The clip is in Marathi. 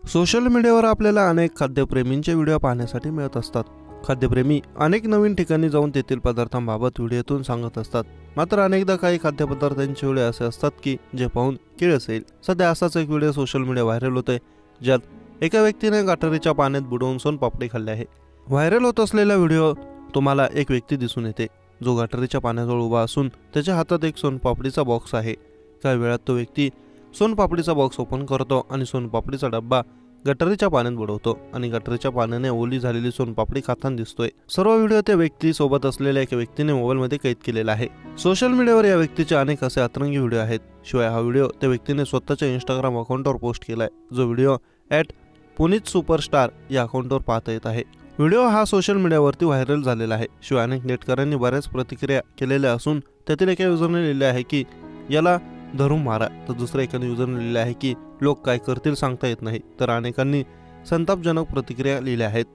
सोशल मीडियावर आपल्याला अनेक खाद्यप्रेमींचे व्हिडिओ पाहण्यासाठी मिळत असतात। खाद्यप्रेमी अनेक नवीन ठिकाणी जाऊन तेथील पदार्थांबाबत व्हिडिओतून सांगत असतात। मात्र अनेकदा काही खाद्यपदार्थांचे व्हिडिओ असे असतात की जे पाहून किळस येईल। सध्या असाच एक व्हिडिओ सोशल मीडिया व्हायरल होतोय, ज्यात एका व्यक्तीने गटारीच्या पाण्यात बुडवून सोनपापडी खाल्ली आहे। व्हायरल होत असलेला व्हिडिओ तुम्हाला एक व्यक्ती दिसून येते, जो गटारीच्या पाण्याजवळ उभा असून त्याच्या हातात एक सोनपापडीचा बॉक्स आहे। काही वेळात तो व्यक्ती सोनपापडीचा बॉक्स ओपन करतो आणि सोनपापडीचा डब्बा गटारीच्या पाण्यात बुडवतो आणि गटारीच्या पाण्याने ओली झालेली सोनपापडी खाताना दिसतोय। सर्व व्हिडिओ त्या व्यक्ती सोबत असलेल्या एका व्यक्तीने मोबाईलमध्ये कैद केलेला आहे। सोशल मीडियावर या व्यक्तीचे अनेक असे अतरंगी व्हिडिओ आहेत। शिवाय हा व्हिडिओ त्या व्यक्तीने स्वतःच्या इंस्टाग्राम अकाउंटवर पोस्ट केलाय, जो व्हिडिओ @पुनीत_सुपरस्टार या अकाउंटवर पाहता येत आहे। व्हिडिओ हा सोशल मीडियावरती व्हायरल झालेला आहे। शिवाय अनेक नेटकऱ्यांनी बऱ्याच प्रतिक्रिया केलेल्या असून त्यातील एका युजरने लिहिले आहे की याला धरून मारा, तर दुसऱ्या एका युजरने लिहिले आहे की लोक काय करतील सांगता येत नाही। तर अनेकांनी संतापजनक प्रतिक्रिया लिहिल्या आहेत।